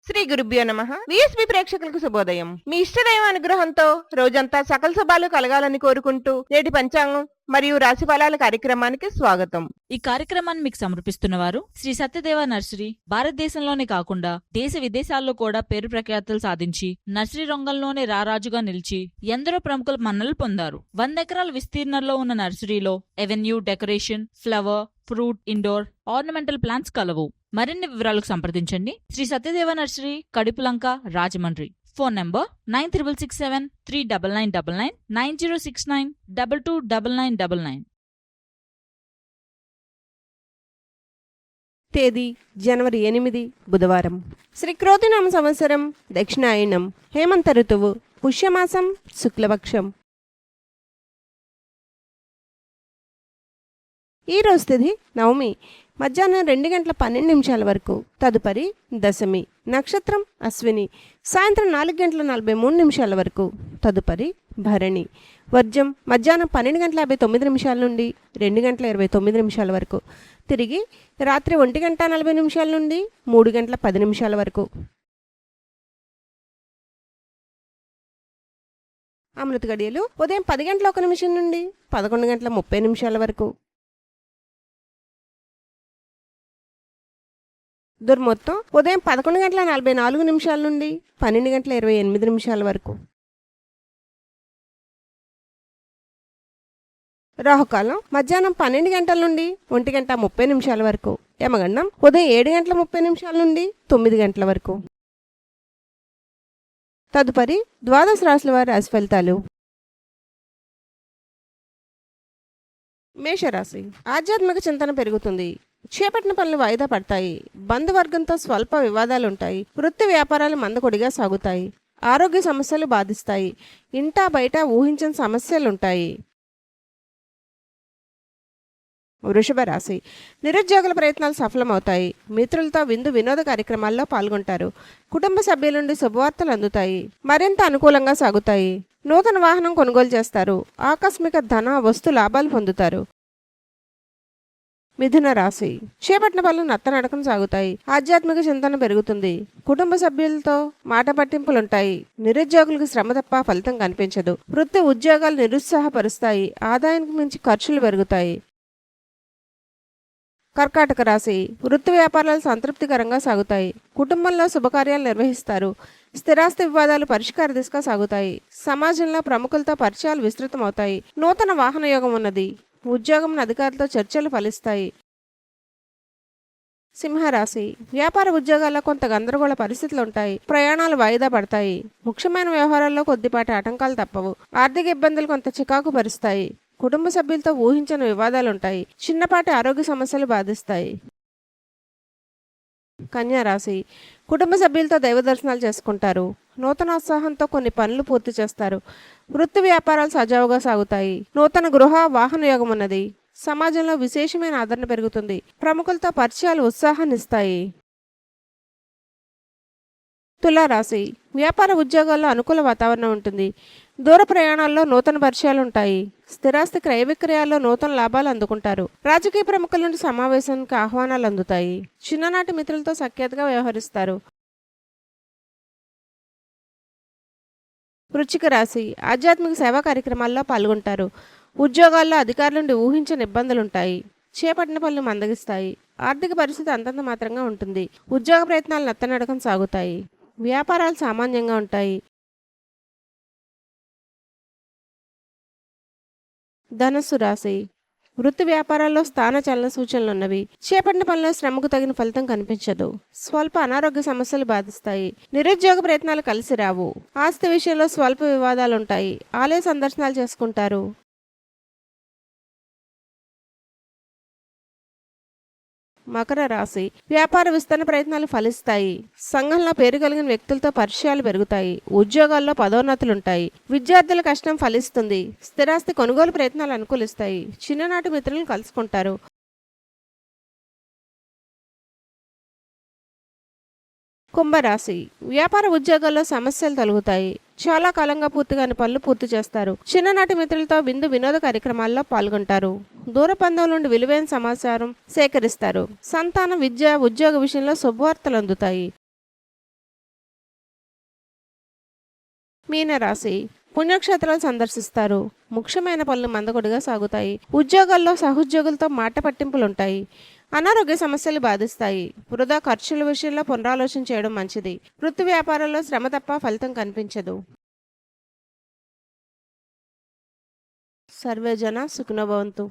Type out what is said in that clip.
శ్రీ గురుభ్యో నమః. విఎస్బి ప్రేక్షకులకు శుభోదయం. మీ ఇష్టదైవ అనుగ్రహంతో రోజంతా సకల శుభాలు కలగాలని కోరుకుంటూ నేటి పంచాంగం మరియు రాశి ఫలాల కార్యక్రమానికి స్వాగతం. ఈ కార్యక్రమాన్ని మీకు సమర్పిస్తున్న వారు శ్రీ సత్యదేవ నర్సరీ. భారతదేశంలోనే కాకుండా దేశ విదేశాల్లో కూడా పేరు ప్రఖ్యాతులు సాధించి నర్సరీ రంగంలోనే రారాజుగా నిలిచి ఎందరో ప్రముఖుల మన్నలు పొందారు. 100 ఎకరాల విస్తీర్ణంలో ఉన్న నర్సరీలో avenue, decoration, flower, fruit, indoor, ornamental plants కలవు. మరిన్ని వివరాలకు సంప్రదించండి Shri Satyadeva nursery, Kadipulanka, Rajahmundry. Phone number 9667 39999 90692299. తేదీ జనవరి 8 బుధవారం. శ్రీ క్రోధినామ సంవత్సరం దక్షిణాయనం, హేమంత ఋతువు, పుష్యమాసం, శుక్లపక్షం. ఈ రోజు తిథి నవమి, మధ్యాహ్నం 2:12 వరకు. తదుపరి దశమి. నక్షత్రం అశ్విని. సాయంత్రం 4:43 వరకు. తదుపరి భరణి. వర్జం మధ్యాహ్నం 12:59 నుండి 2:29 వరకు. తిరిగి రాత్రి 1:40 నుండి 3:10 వరకు. అమృత గడియలు ఉదయం 10:01 నుండి 11:30 వరకు. దుర్ముహూర్తం ఉదయం 11:44 నుండి 12:28 వరకు. రాహుకాలం మధ్యాహ్నం 12 గంటల నుండి 1:30 వరకు. యమగండం ఉదయం 7:30 నుండి 9 గంటల వరకు. తదుపరి ద్వాదశ రాశుల వారి రాశి ఫలితాలు. మేషరాశి. ఆధ్యాత్మిక చింతన పెరుగుతుంది. చేపట్టిన పనులు వాయిదా పడతాయి. బంధువర్గంతో స్వల్ప వివాదాలుంటాయి. వృత్తి వ్యాపారాలు మందకొడిగా సాగుతాయి. ఆరోగ్య సమస్యలు బాధిస్తాయి. ఇంటా బయట ఊహించని సమస్యలుంటాయి. వృషభ రాశి. నిరుద్యోగుల ప్రయత్నాలు సఫలమవుతాయి. మిత్రులతో విందు వినోద కార్యక్రమాల్లో పాల్గొంటారు. కుటుంబ సభ్యుల నుండి శుభవార్తలు అందుతాయి. మరింత అనుకూలంగా సాగుతాయి. నూతన వాహనం కొనుగోలు చేస్తారు. ఆకస్మిక ధన వస్తు లాభాలు పొందుతారు. మిథున రాశి. చేపట్టిన పనులు నత్తనడకం సాగుతాయి. ఆధ్యాత్మిక చింతన పెరుగుతుంది. కుటుంబ సభ్యులతో మాట పట్టింపులుంటాయి. నిరుద్యోగులకు శ్రమ తప్ప ఫలితం కనిపించదు. వృత్తి ఉద్యోగాలు నిరుత్సాహపరుస్తాయి. ఆదాయానికి మించి ఖర్చులు పెరుగుతాయి. కర్కాటక రాశి. వృత్తి వ్యాపారాలు సంతృప్తికరంగా సాగుతాయి. కుటుంబంలో శుభకార్యాలు నిర్వహిస్తారు. స్థిరాస్తి వివాదాలు పరిష్కార దిశగా సాగుతాయి. సమాజంలో ప్రముఖులతో పరిచయాలు విస్తృతమవుతాయి. నూతన వాహన యోగం ఉన్నది. ఉద్యోగం అధికారులతో చర్చలు ఫలిస్తాయి. సింహరాశి. వ్యాపార ఉద్యోగాల్లో కొంత గందరగోళ పరిస్థితులు ఉంటాయి. ప్రయాణాలు వాయిదా పడతాయి. ముఖ్యమైన వ్యవహారాల్లో కొద్దిపాటి ఆటంకాలు తప్పవు. ఆర్థిక ఇబ్బందులు కొంత చికాకు పరుస్తాయి. కుటుంబ సభ్యులతో ఊహించని వివాదాలుంటాయి. చిన్నపాటి ఆరోగ్య సమస్యలు బాధిస్తాయి. కన్యా రాశి. కుటుంబ సభ్యులతో దైవ దర్శనాలు చేసుకుంటారు. నూతనోత్సాహంతో కొన్ని పనులు పూర్తి చేస్తారు. వృత్తి వ్యాపారాలు సజావుగా సాగుతాయి. నూతన గృహ వాహన యోగం ఉన్నది. సమాజంలో విశేషమైన ఆదరణ పెరుగుతుంది. ప్రముఖులతో పరిచయాలు ఉత్సాహాన్నిస్తాయి. తులారాశి. వ్యాపార ఉద్యోగాల్లో అనుకూల వాతావరణం ఉంటుంది. దూర ప్రయాణాల్లో నూతన పరిచయాలు ఉంటాయి. స్థిరాస్తి క్రయ విక్రయాల్లో నూతన లాభాలు అందుకుంటారు. రాజకీయ ప్రముఖుల నుండి సమావేశానికి ఆహ్వానాలు అందుతాయి. చిన్ననాటి మిత్రులతో సఖ్యతగా వ్యవహరిస్తారు. వృశ్చిక రాశి. ఆధ్యాత్మిక సేవా కార్యక్రమాల్లో పాల్గొంటారు. ఉద్యోగాల్లో అధికారుల నుండి ఊహించని ఇబ్బందులుంటాయి. చేపట్టిన పనులు మందగిస్తాయి. ఆర్థిక పరిస్థితి అంతంత మాత్రంగా ఉంటుంది. ఉద్యోగ ప్రయత్నాలు నత్తనడకం సాగుతాయి. వ్యాపారాలు సామాన్యంగా ఉంటాయి. ధనస్సు రాశి. వృత్తి వ్యాపారాల్లో స్థాన చలన సూచనలున్నవి. చేపట్టిన పనిలో శ్రమకు తగిన ఫలితం కనిపించదు. స్వల్ప అనారోగ్య సమస్యలు బాధిస్తాయి. నిరుద్యోగ ప్రయత్నాలు కలిసి రావు. ఆస్తి విషయంలో స్వల్ప వివాదాలుంటాయి. ఆలయ సందర్శనాలు చేసుకుంటారు. మకర రాశి. వ్యాపార విస్తరణ ప్రయత్నాలు ఫలిస్తాయి. సంఘంలో పేరు కలిగిన వ్యక్తులతో పరిచయాలు పెరుగుతాయి. ఉద్యోగాల్లో పదోన్నతులుంటాయి. విద్యార్థుల కష్టం ఫలిస్తుంది. స్థిరాస్తి కొనుగోలు ప్రయత్నాలు అనుకూలిస్తాయి. చిన్ననాటి మిత్రులను కలుసుకుంటారు. కుంభరాశి. వ్యాపార ఉద్యోగాల్లో సమస్యలు తొలగుతాయి. చాలా కాలంగా పూర్తిగాని పనులు పూర్తి చేస్తారు. చిన్ననాటి మిత్రులతో విందు వినోద కార్యక్రమాల్లో పాల్గొంటారు. దూర బంధువుల నుండి విలువైన సమాచారం సేకరిస్తారు. సంతానం, విద్య, ఉద్యోగ విషయంలో శుభవార్తలు అందుతాయి. మీనరాశి పుణ్యక్షేత్రాలు సందర్శిస్తారు. ముఖ్యమైన పనులు మందకొడిగా సాగుతాయి. ఉద్యోగాల్లో సహోద్యోగులతో మాట పట్టింపులుంటాయి. అనారోగ్య సమస్యలు బాధిస్తాయి. వృధా ఖర్చుల విషయంలో పునరాలోచన చేయడం మంచిది. వృత్తి వ్యాపారాల్లో శ్రమ తప్ప ఫలితం కనిపించదు. సర్వే జన సుఖినో భవంతు.